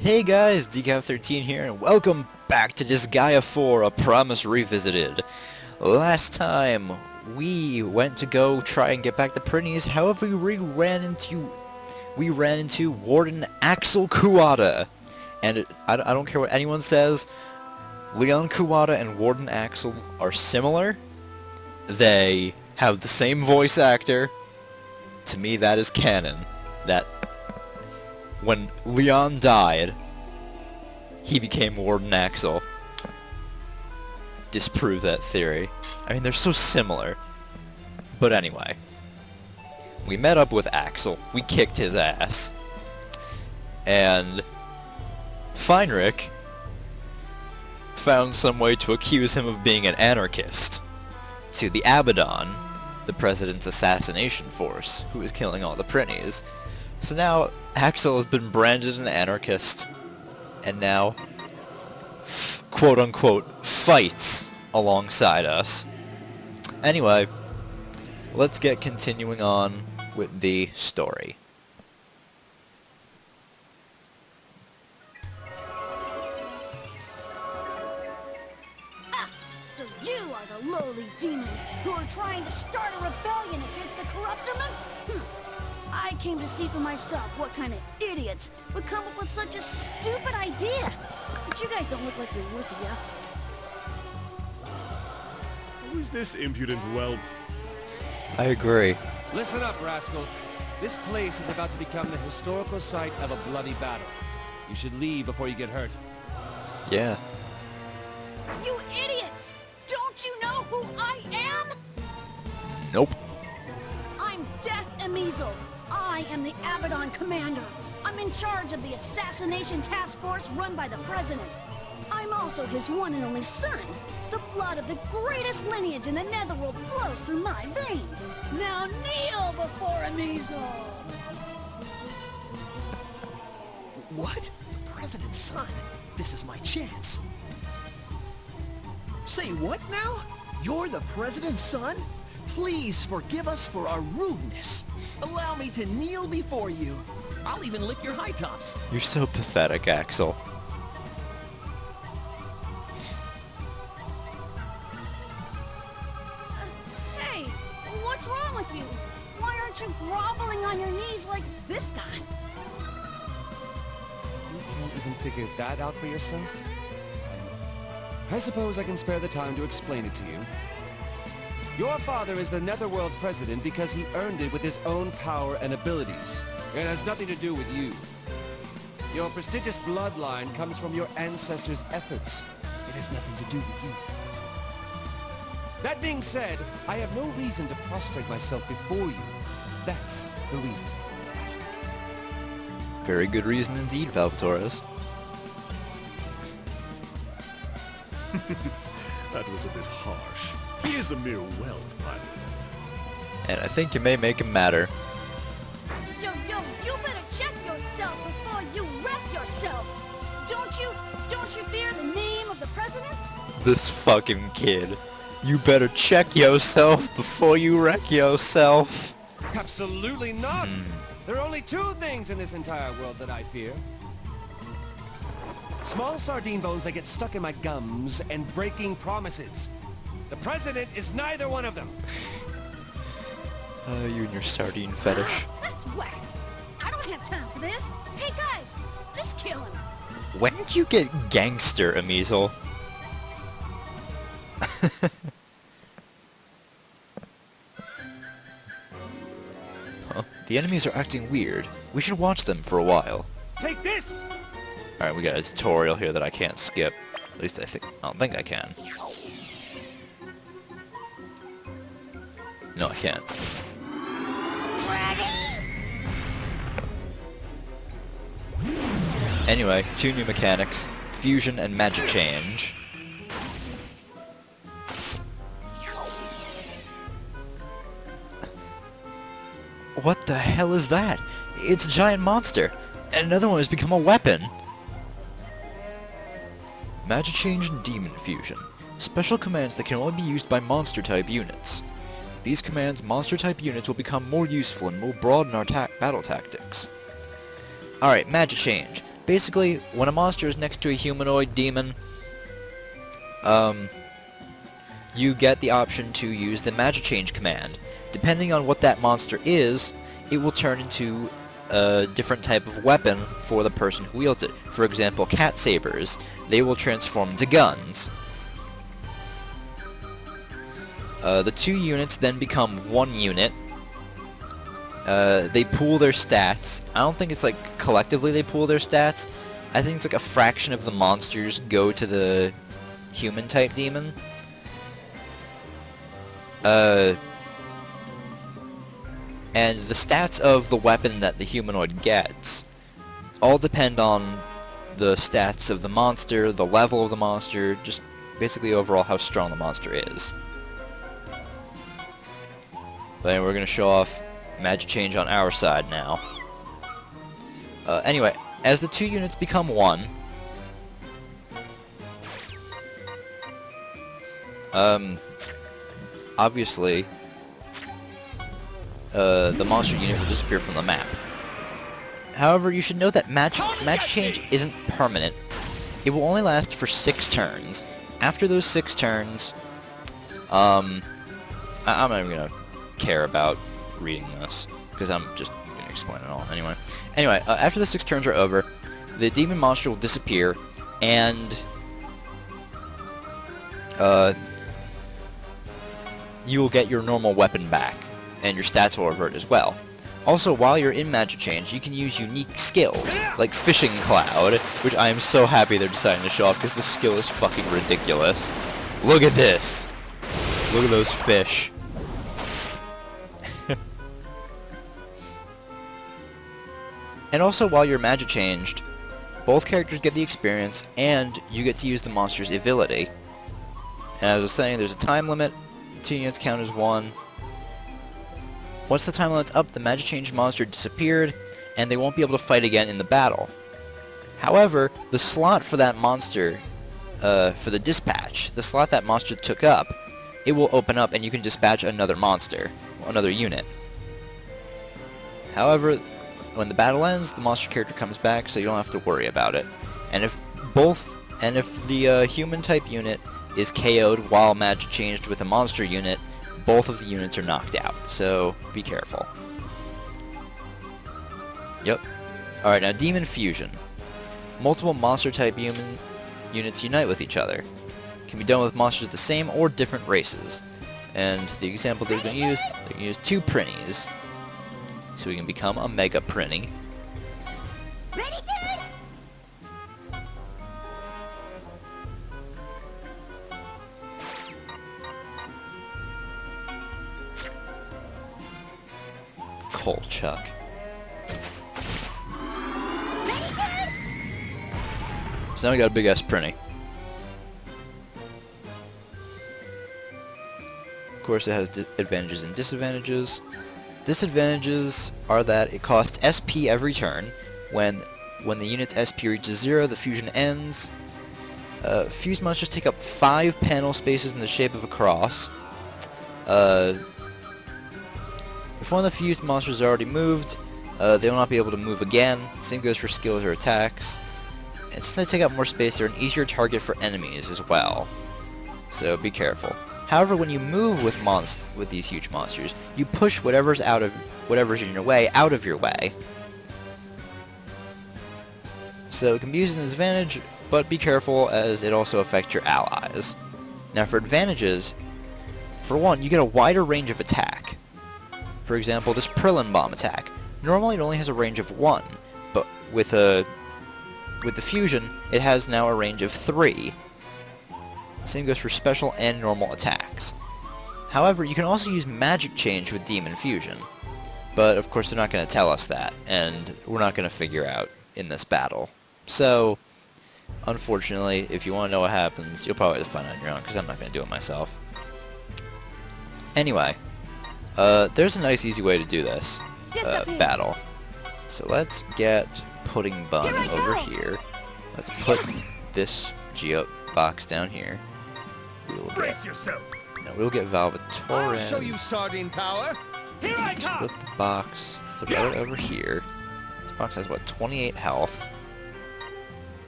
Hey guys, Disgaea13 here, and welcome back to Disgaea 4, A Promise Revisited. Last time, we went to go try and get back the Prinnies, however we ran into Warden Axel Kuwata. And I don't care what anyone says, Leon Kuwata and Warden Axel are similar. They have the same voice actor. To me, that is canon. That when Leon died, he became Warden Axel. Disprove that theory. I mean, they're so similar. But anyway, we met up with Axel. We kicked his ass. And Feinrich found some way to accuse him of being an anarchist to the Abaddon, the president's assassination force, who is killing all the Prinnies. So now Axel has been branded an anarchist, and now, quote-unquote, fights alongside us. Anyway, let's get continuing on with the story. Ah, so you are the lowly demons who are trying to start a rebellion against the corruptiment? I came to see for myself what kind of idiots would come up with such a stupid idea. But you guys don't look like you're worth the effort. Who is this impudent whelp? I agree. Listen up, rascal. This place is about to become the historical site of a bloody battle. You should leave before you get hurt. Yeah. You idiots! Don't you know who I am? Nope. I'm Death Emizel. I am the Abaddon commander. I'm in charge of the assassination task force run by the president. I'm also his one and only son. The blood of the greatest lineage in the Netherworld flows through my veins. Now kneel before Emizel. What? The president's son? This is my chance. Say what now? You're the president's son? Please forgive us for our rudeness. Allow me to kneel before you. I'll even lick your high tops. You're so pathetic, Axel. Hey, what's wrong with you? Why aren't you groveling on your knees like this guy? You can't even figure that out for yourself? I suppose I can spare the time to explain it to you. Your father is the Netherworld president because he earned it with his own power and abilities. It has nothing to do with you. Your prestigious bloodline comes from your ancestors' efforts. It has nothing to do with you. That being said, I have no reason to prostrate myself before you. That's the reason. Very good reason indeed, Valvatores. That was a bit harsh. He is a mere whelp, by the way. And I think you may make him matter. Yo, you better check yourself before you wreck yourself. Don't you fear the name of the president? This fucking kid. You better check yourself before you wreck yourself. Absolutely not! There are only two things in this entire world that I fear. Small sardine bones that get stuck in my gums and breaking promises. The president is neither one of them. You and your sardine fetish. That's whack. I don't have time for this. Hey guys, just kill him. When did you get gangster, Emizel? Huh? The enemies are acting weird. We should watch them for a while. Take this! Alright, we got a tutorial here that I can't skip. At least I don't think I can. No, I can't. Anyway, two new mechanics, fusion and magic change. What the hell is that? It's a giant monster, and another one has become a weapon. Magic change and demon fusion. Special commands that can only be used by monster-type units. These commands, monster-type units will become more useful and will broaden our battle tactics. Alright, magic change. Basically, when a monster is next to a humanoid demon, you get the option to use the magic change command. Depending on what that monster is, it will turn into a different type of weapon for the person who wields it. For example, cat sabers, they will transform into guns. The two units then become one unit. They pool their stats. I don't think it's like collectively they pool their stats. I think it's like a fraction of the monsters go to the human type demon. And the stats of the weapon that the humanoid gets all depend on the stats of the monster, the level of the monster, just basically overall how strong the monster is. But anyway, we're going to show off magic change on our side now. Anyway, as the two units become one, obviously, the monster unit will disappear from the map. However, you should know that magic change isn't permanent. It will only last for 6 turns. After those 6 turns, I'm not even gonna care about reading this because I'm just gonna explain it all anyway. Anyway, after the 6 turns are over, the demon monster will disappear, and you will get your normal weapon back, and your stats will revert as well. Also, while you're in Magic Change, you can use unique skills, like Fishing Cloud, which I am so happy they're deciding to show off, because the skill is fucking ridiculous. Look at this! Look at those fish. And also, while you're Magic Changed, both characters get the experience, and you get to use the monster's ability. And as I was saying, there's a time limit. 2 units count as 1. Once the time limit's up, the Magic Change monster disappeared, and they won't be able to fight again in the battle. However, the slot for that monster, for the dispatch, the slot that monster took up, it will open up and you can dispatch another monster, another unit. However, when the battle ends, the monster character comes back, so you don't have to worry about it. And if the human type unit is KO'd while Magic Changed with a monster unit, both of the units are knocked out, so be careful. Yep. Alright, now Demon Fusion. Multiple monster type human units unite with each other. Can be done with monsters of the same or different races. And the example they're going to use, they're going to use 2 Prinnies. So we can become a Mega Prinny. Ready, good? Kolchuk. So now we got a big ass Prinny. Of course, it has advantages and disadvantages. Disadvantages are that it costs SP every turn. When the unit's SP reaches 0, the fusion ends. Fused monsters take up 5 panel spaces in the shape of a cross. If one of the fused monsters is already moved, they will not be able to move again. Same goes for skills or attacks. And since they take up more space, they're an easier target for enemies as well. So be careful. However, when you move with these huge monsters, you push whatever's in your way out of your way. So it can be used as an advantage, but be careful as it also affects your allies. Now for advantages, for one, you get a wider range of attack. For example, this Prillin Bomb attack. Normally it only has a range of 1, but with the fusion, it has now a range of 3. Same goes for special and normal attacks. However, you can also use Magic Change with Demon Fusion. But of course they're not going to tell us that, and we're not going to figure out in this battle. So, unfortunately, if you want to know what happens, you'll probably have to find out on your own, because I'm not going to do it myself. Anyway, there's a nice easy way to do this battle. So let's get Pudding Bun over here. Let's put this Geo box down here. We'll get Valvatore. I'll show you sardine power. Here I come. Flip the box, throw it over here. This box has what, 28 health.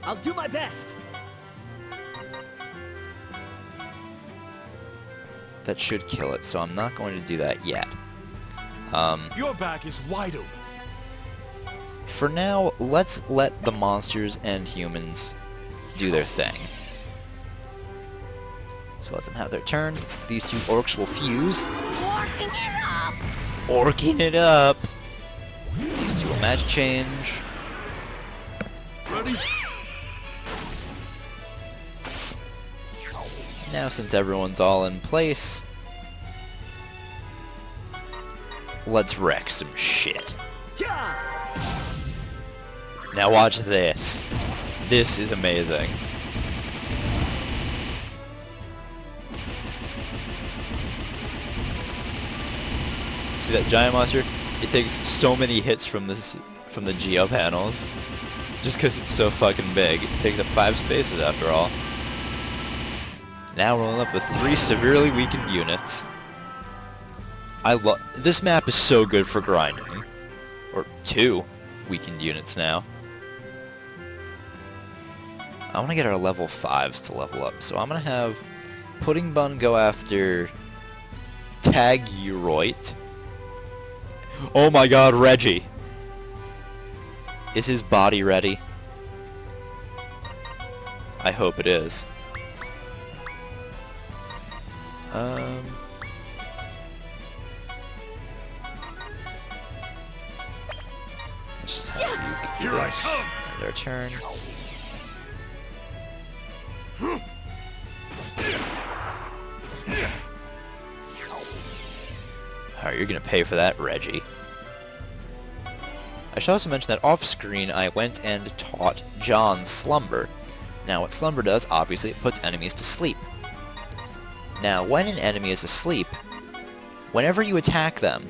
I'll do my best. That should kill it, so I'm not going to do that yet. Your back is wide open. For now, let's let the monsters and humans do their thing. So let them have their turn. These two orcs will fuse. Working it up! Orking it up! These two will match change. Ready? Now since everyone's all in place, let's wreck some shit. Now watch this. This is amazing. See that giant monster? It takes so many hits from the Geo panels. Just because it's so fucking big. It takes up 5 spaces after all. Now we're only left with 3 severely weakened units. This map is so good for grinding. Or 2 weakened units now. I want to get our level 5s to level up, so I'm going to have Pudding Bun go after Taguroit. Oh my god, Reggie! Is his body ready? I hope it is. Let's just have you do this. Their turn. Alright, you're gonna pay for that, Reggie. I should also mention that off-screen I went and taught John Slumber. Now what Slumber does, obviously, it puts enemies to sleep. Now when an enemy is asleep, whenever you attack them,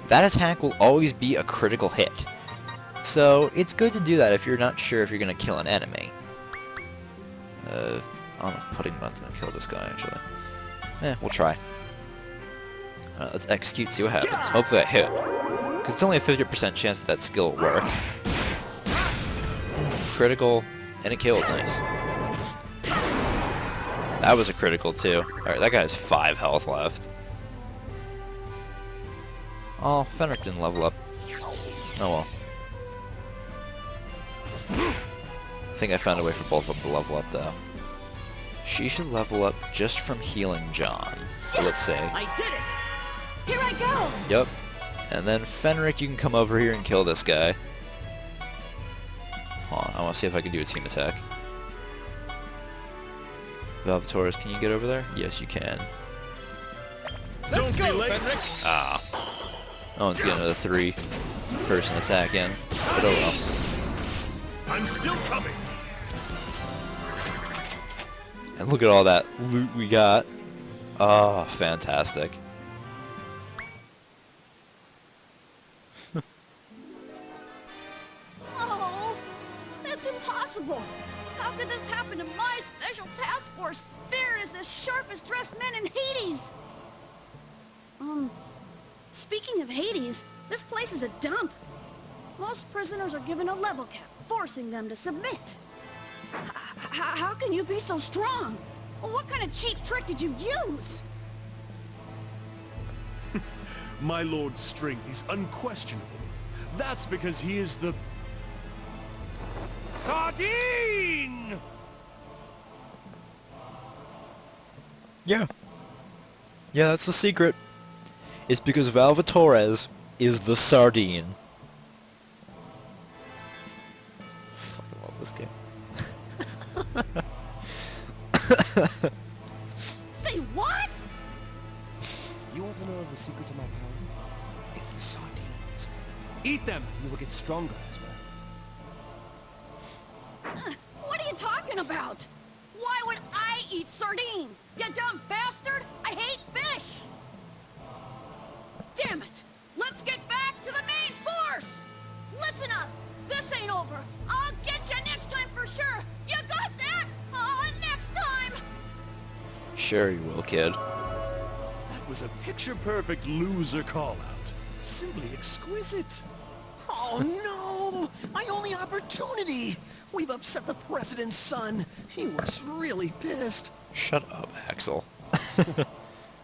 that attack will always be a critical hit. So it's good to do that if you're not sure if you're gonna kill an enemy. I don't know if Pudding Bun's gonna kill this guy, actually. We'll try. Let's execute, see what happens. Hopefully I hit. Because it's only a 50% chance that skill will work. Critical, and it killed. Nice. That was a critical, too. Alright, that guy has 5 health left. Oh, Fenric didn't level up. Oh well. I think I found a way for both of them to level up, though. She should level up just from healing John. So let's say. I did it! Here I go! Yep. And then Fenric, you can come over here and kill this guy. Hold on, I want to see if I can do a team attack. Velvetoris, can you get over there? Yes, you can. Don't be late. Ah. No one's getting another 3-person attack in. But oh well. I'm still coming. And look at all that loot we got. Oh, fantastic. Oh, that's impossible. How could this happen to my special task force, feared as the sharpest dressed men in Hades? Speaking of Hades, this place is a dump. Most prisoners are given a level cap, forcing them to submit. How can you be so strong? Well, what kind of cheap trick did you use? My lord's strength is unquestionable. That's because he is the... Sardine! Yeah. Yeah, that's the secret. It's because Valvatores is the sardine. Fucking love this game. Say what? You want to know the secret to my power? It's the sardines. Eat them, and you will get stronger as well. What are you talking about? Why would I eat sardines? You dumb bastard! I hate fish! Damn it! Let's get back to the main force! Listen up! This ain't over! I'll get you next time for sure! You got that? Next time! Sure you will, kid. That was a picture-perfect loser call-out. Simply exquisite. Oh no! My only opportunity! We've upset the president's son. He was really pissed. Shut up, Axel.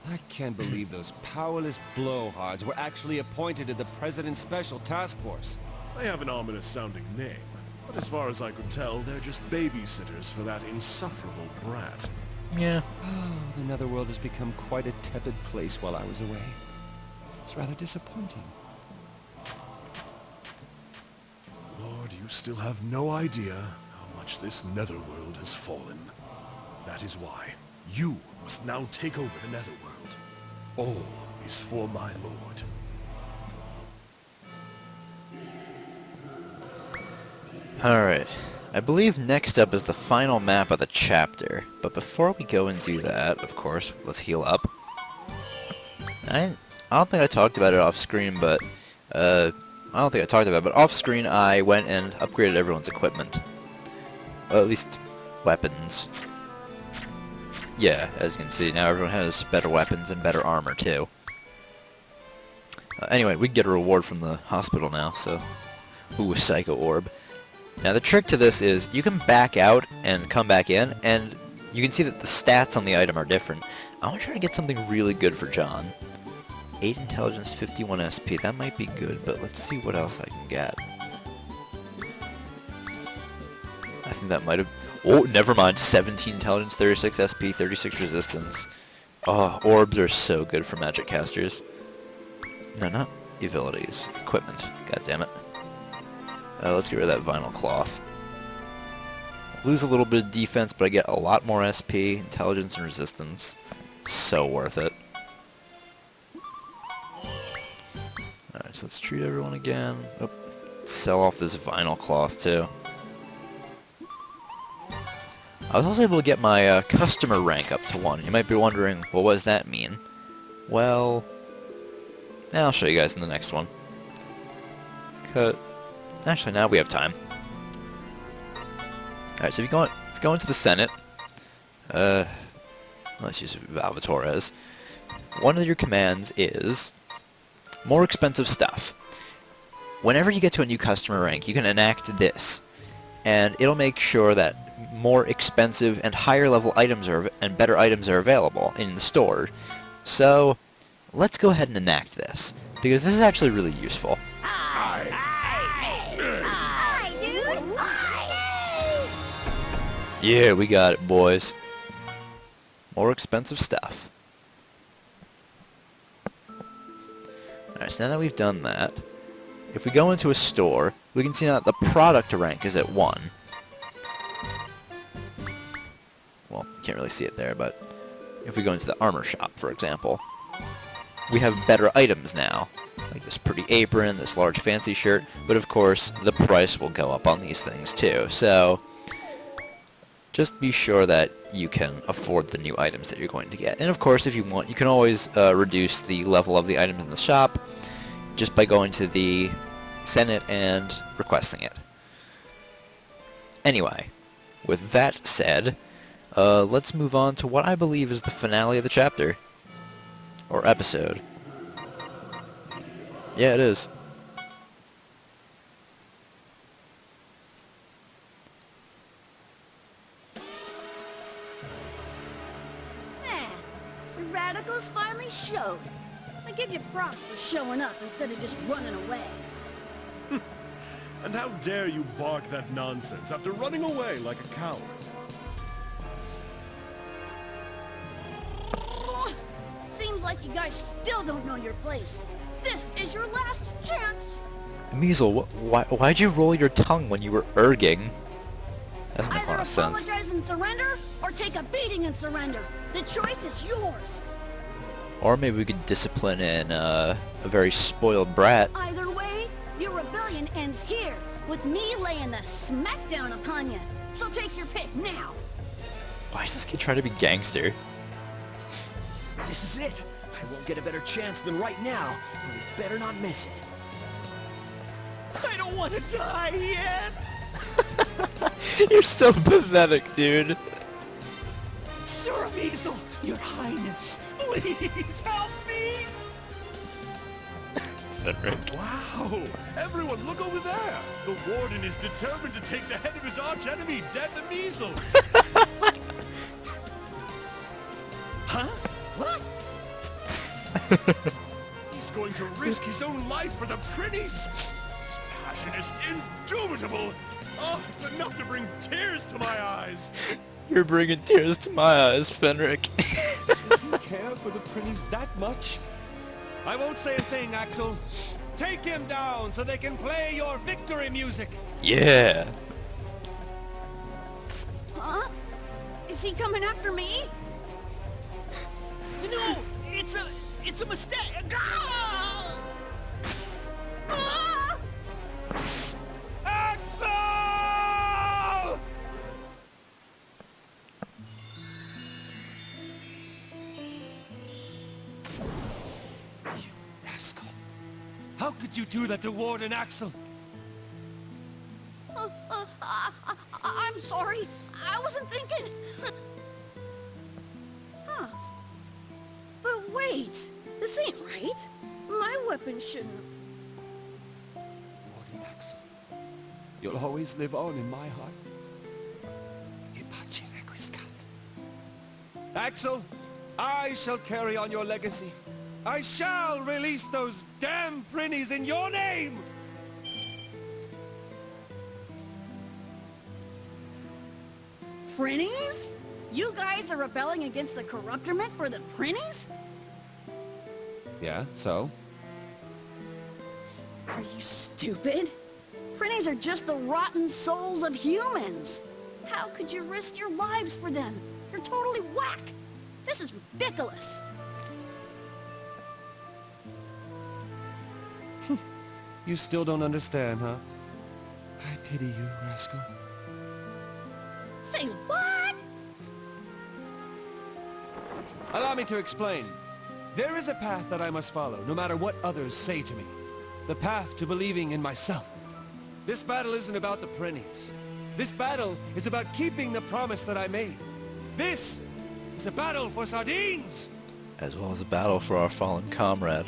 I can't believe those powerless blowhards were actually appointed to the President's Special Task Force. They have an ominous-sounding name, but as far as I could tell, they're just babysitters for that insufferable brat. Yeah. Oh, the Netherworld has become quite a tepid place while I was away. It's rather disappointing. Lord, you still have no idea how much this Netherworld has fallen. That is why you must now take over the Netherworld. All is for my lord. Alright. I believe next up is the final map of the chapter. But before we go and do that, of course, let's heal up. I don't think I talked about it off screen, but off screen I went and upgraded everyone's equipment. Well, at least weapons. Yeah, as you can see, now everyone has better weapons and better armor too. Anyway, we can get a reward from the hospital now, so... Ooh, a Psycho Orb. Now the trick to this is, you can back out and come back in, and you can see that the stats on the item are different. I want to try to get something really good for John. 8 intelligence, 51 SP, that might be good, but let's see what else I can get. I think that might have... Oh, never mind. 17 intelligence, 36 SP, 36 resistance. Oh, orbs are so good for magic casters. No, not abilities. Equipment. God damn it. Let's get rid of that vinyl cloth. Lose a little bit of defense, but I get a lot more SP, intelligence, and resistance. So worth it. Alright, so let's treat everyone again. Oh, sell off this vinyl cloth, too. I was also able to get my customer rank up to 1. You might be wondering, well, what does that mean? Well, I'll show you guys in the next one. Actually, now we have time. Alright, so if you go into the Senate, let's use Valvatorez. One of your commands is more expensive stuff. Whenever you get to a new customer rank, you can enact this, and it'll make sure that more expensive and higher level items and better items are available in the store. So let's go ahead and enact this, because this is actually really useful. Yeah, we got it, boys. More expensive stuff. Alright, so now that we've done that, if we go into a store, we can see now that the product rank is at 1. Well, you can't really see it there, but if we go into the armor shop, for example, we have better items now. Like this pretty apron, this large fancy shirt, but of course, the price will go up on these things too. So, just be sure that you can afford the new items that you're going to get. And of course, if you want, you can always reduce the level of the items in the shop just by going to the Senate and requesting it. Anyway, with that said, let's move on to what I believe is the finale of the chapter. Or episode. Yeah, it is. The radicals finally showed. I give you props for showing up instead of just running away. And how dare you bark that nonsense after running away like a coward? Seems like you guys still don't know your place. This is your last chance. Measle, why'd you roll your tongue when you were erging? That doesn't make a Either lot of sense. apologize and surrender, or take a beating and surrender. The choice is yours. Or maybe we could discipline in a very spoiled brat. Either way, your rebellion ends here, with me laying the smackdown upon you. So take your pick now. Why is this kid trying to be gangster? This is it. I won't get a better chance than right now. We better not miss it. I don't want to die yet. You're so pathetic, dude. Sir Measle, your highness, please help me. Fenric. Wow! Everyone, look over there! The Warden is determined to take the head of his arch-enemy, Death the Measles! Huh? What? He's going to risk his own life for the Prinnies! His passion is indubitable! Oh, it's enough to bring tears to my eyes! You're bringing tears to my eyes, Fenric. Does he care for the Prinnies that much? I won't say a thing, Axel. Take him down so they can play your victory music. Yeah. Huh? Is he coming after me? No, it's a mistake. Ah! Ah! Axel! You rascal. How could you do that to Warden Axel? I'm sorry. I wasn't thinking. Huh. But wait. This ain't right. My weapon shouldn't. Warden Axel, you'll always live on in my heart. Ipace requiescat. Axel, I shall carry on your legacy. I shall release those damn Prinnies in your name! Prinnies? You guys are rebelling against the corruptorment for the Prinnies? Yeah, so? Are you stupid? Prinnies are just the rotten souls of humans. How could you risk your lives for them? You're totally whack. This is ridiculous. You still don't understand, huh? I pity you, rascal. Say what? Allow me to explain. There is a path that I must follow, no matter what others say to me. The path to believing in myself. This battle isn't about the Prinnies. This battle is about keeping the promise that I made. This is a battle for sardines! As well as a battle for our fallen comrade,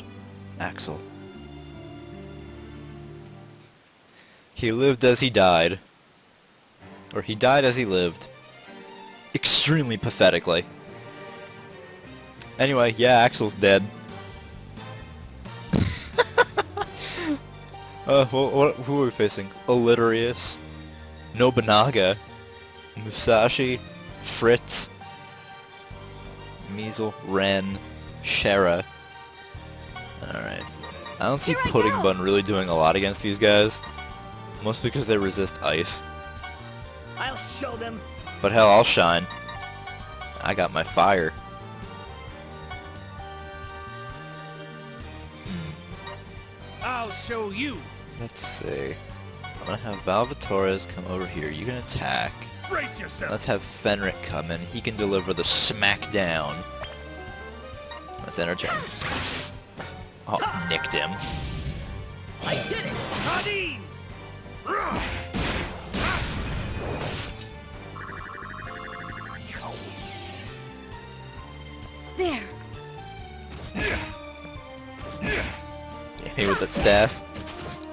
Axel. He lived as he died. Or he died as he lived. Extremely pathetically. Anyway, yeah, Axel's dead. Who are we facing? Illitarius, Nobunaga, Musashi, Fritz, Measle, Ren, Shera. Alright. I don't see Here I Pudding go. Bun really doing a lot against these guys. Mostly because they resist ice. I'll show them. But hell, I'll shine. I got my fire. I'll show you. Let's see. I'm gonna have Valvatores come over here. You can attack. Brace yourself. Let's have Fenric come in. He can deliver the smackdown. Let's end our turn. Oh, nicked him. I did it. Sardines. There. Hit me with that staff.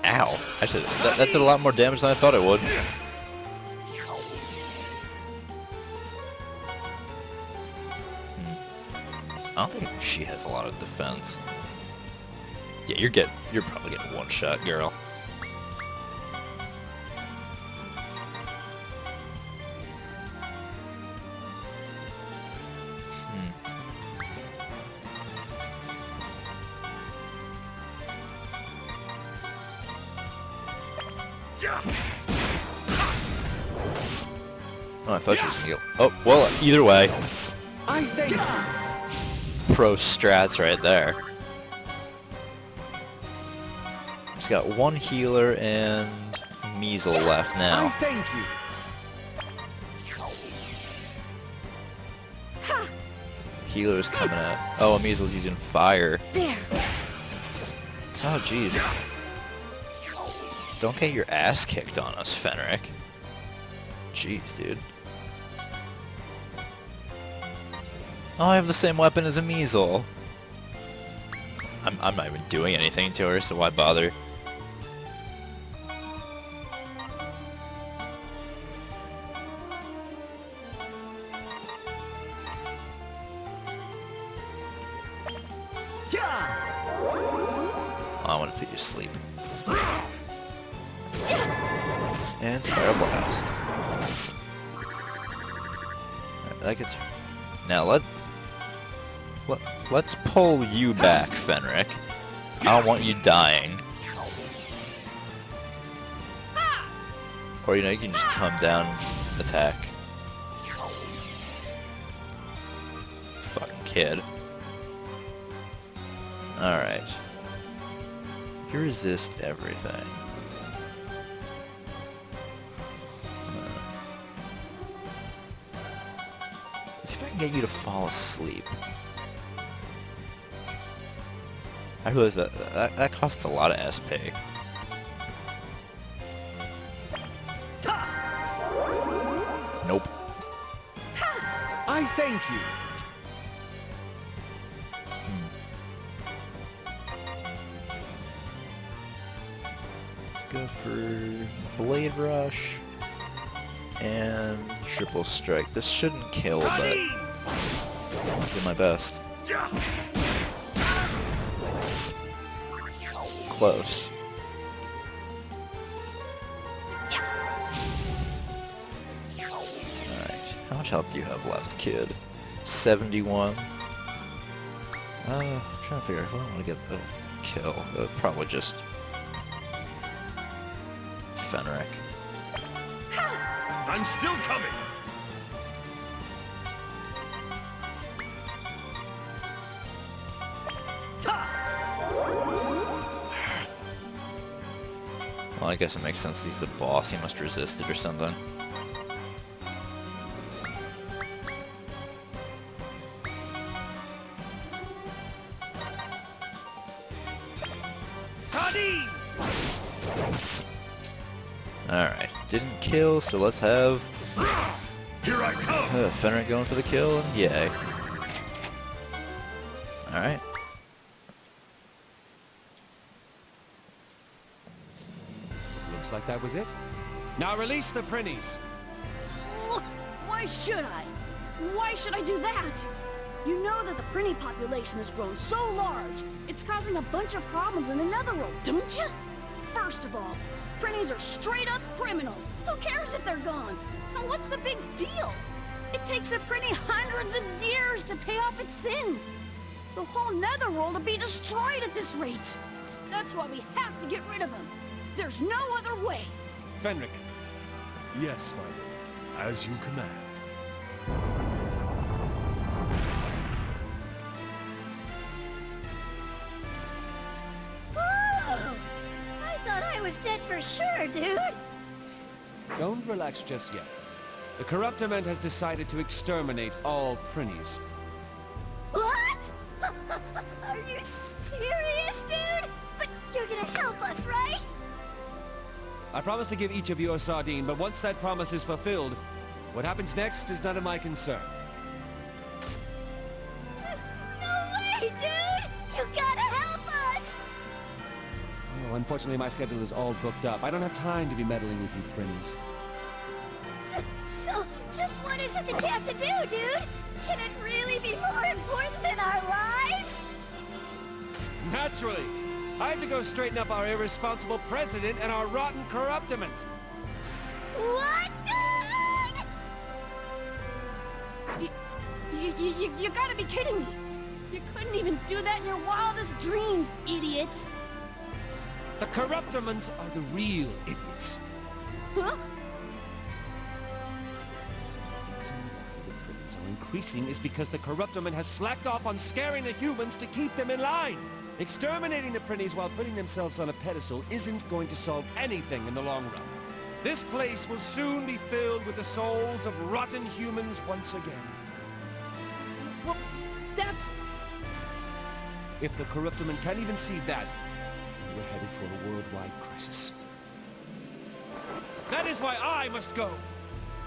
Ow. Actually, that did a lot more damage than I thought it would. I don't think she has a lot of defense. Yeah, you're probably getting one shot, girl. Oh, I thought she was gonna heal. Oh, well, either way. I think. Pro strats right there. He's got one healer and Measle left I now. thank you. Healer's coming out. Oh, Measle's using fire. There. Oh, jeez. Don't get your ass kicked on us, Fenric. Jeez, dude. Oh, I have the same weapon as a Measle. I'm I'm not even doing anything to her, so why bother? I want to put you to sleep. And Spiral Blast. Alright, that gets her. Now let's pull you back, Fenric. I don't want you dying. Or, you know, you can just come down and attack. Fucking kid. Alright. You resist everything. Let's see if I can get you to fall asleep. I realize that costs a lot of SP. Nope. I thank you. Let's go for Blade Rush and Triple Strike. This shouldn't kill, but I'll do my best. Close. Alright, how much health do you have left, kid? 71. I'm trying to figure out who I want to get the kill. Probably just Fenric. I'm still coming! Well, I guess it makes sense. He's the boss. He must resist it or something. Alright. Didn't kill, so let's have Here I come! Fenric going for the kill, and yay. Alright. Looks like that was it. Now release the Prinnies. Why should I? Why should I do that? You know that the Prinny population has grown so large, it's causing a bunch of problems in the Netherworld, don't you? First of all, Prinnies are straight-up criminals. Who cares if they're gone? And what's the big deal? It takes a Prinny hundreds of years to pay off its sins. The whole Netherworld will be destroyed at this rate. That's why we have to get rid of them. There's no other way. Fenric. Yes, my lord. As you command. Oh, I thought I was dead for sure, dude. Don't relax just yet. The Corruptiment has decided to exterminate all Prinnies. What? Are you serious, dude? But you're gonna help us, right? I promise to give each of you a sardine, but once that promise is fulfilled, what happens next is none of my concern. No way, dude! You gotta help us! Oh, unfortunately, my schedule is all booked up. I don't have time to be meddling with you, Prinnies. So, just what is it that you have to do, dude? Can it really be more important than our lives? Naturally! I have to go straighten up our irresponsible president and our rotten Corruptiment. What, dude? You gotta be kidding me. You couldn't even do that in your wildest dreams, idiot. The Corruptiment are the real idiots. Huh? The reason why the Prinnies are increasing is because the Corruptiment has slacked off on scaring the humans to keep them in line. Exterminating the Prinnies while putting themselves on a pedestal isn't going to solve anything in the long run. This place will soon be filled with the souls of rotten humans once again. Well, that's... If the Corruptiment can't even see that, we're headed for a worldwide crisis. That is why I must go,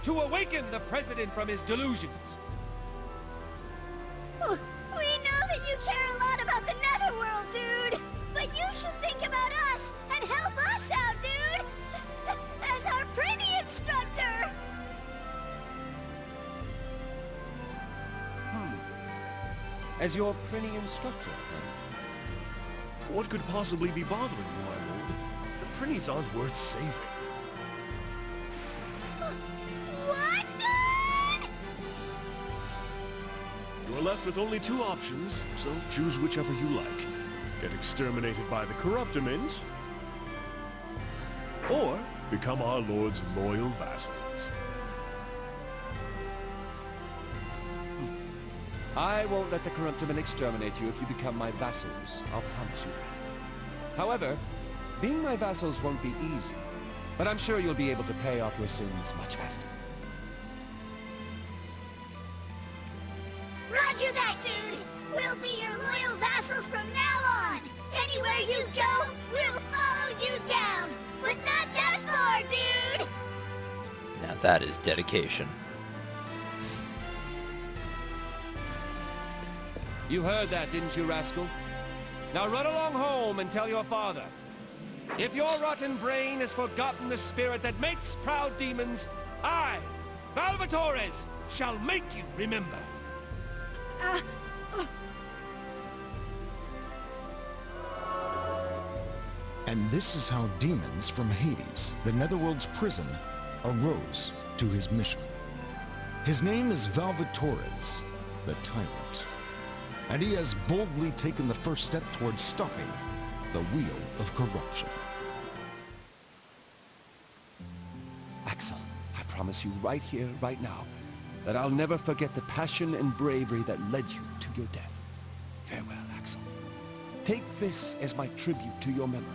to awaken the President from his delusions. We know that you care a lot about the Netherworld, dude! But you should think about us and help us out, dude! As our pretty instructor! As your Prinny instructor, What could possibly be bothering you, my lord? The Prinnies aren't worth saving. What, dude? You're left with only two options, so choose whichever you like. Get exterminated by the Corruptiment, or become our lord's loyal vassals. I won't let the Corruptiment exterminate you if you become my vassals. I'll promise you that. However, being my vassals won't be easy, but I'm sure you'll be able to pay off your sins much faster. Roger that, dude! We'll be your loyal vassals from now on! Anywhere you go, we'll follow you down! But not that far, dude! Now that is dedication. You heard that, didn't you, rascal? Now run along home and tell your father. If your rotten brain has forgotten the spirit that makes proud demons, I, Valvatores, shall make you remember. And this is how demons from Hades, the Netherworld's prison, arose to his mission. His name is Valvatores, the Tyrant. And he has boldly taken the first step towards stopping the wheel of corruption. Axel, I promise you right here, right now, that I'll never forget the passion and bravery that led you to your death. Farewell, Axel. Take this as my tribute to your memory.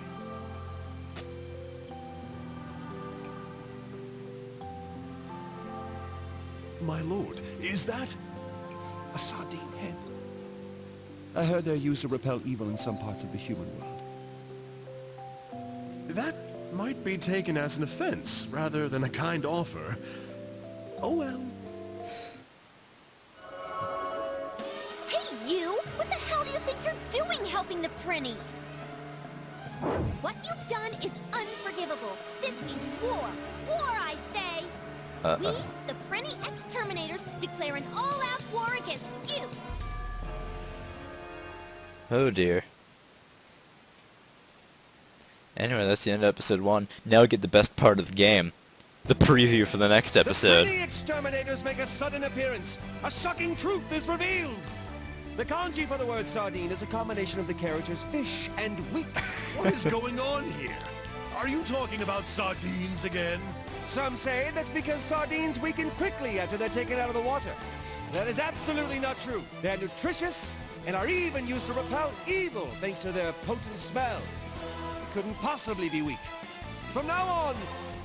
My lord, is that... A sardine head. I heard they're used to repel evil in some parts of the human world. That might be taken as an offense, rather than a kind offer. Oh well. Hey, you! What the hell do you think you're doing helping the Prinnies? What you've done is unforgivable. This means war. War, I say! We, the Prinny Exterminators, declare an all-out war against you! Oh dear. Anyway, that's the end of episode 1. Now we get the best part of the game. The preview for the next episode. The Prinny Exterminators make a sudden appearance. A shocking truth is revealed. The kanji for the word sardine is a combination of the characters fish and weak. What is going on here? Are you talking about sardines again? Some say that's because sardines weaken quickly after they're taken out of the water. That is absolutely not true. They're nutritious and are even used to repel evil thanks to their potent smell. They couldn't possibly be weak. From now on,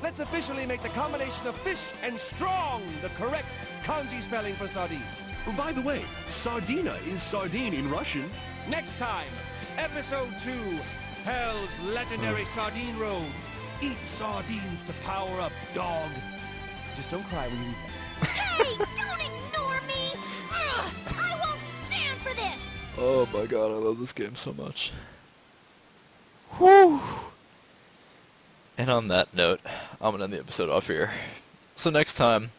let's officially make the combination of fish and strong the correct kanji spelling for sardine. Oh, by the way, sardina is sardine in Russian. Next time, episode 2, Hell's legendary sardine road. Eat sardines to power up, dog. Just don't cry when you eat them. Hey, don't ignore me! Ugh, I won't stand for this! Oh my god, I love this game so much. Whew! And on that note, I'm gonna end the episode off here. So next time,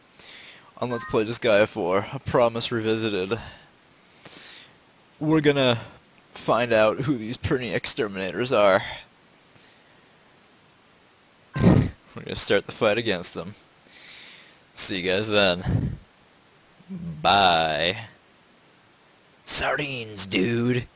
on Let's Play Disgaea 4, A Promise Revisited, we're gonna find out who these Prinny Exterminators are. We're gonna start the fight against them. See you guys then. Bye. Sardines, dude.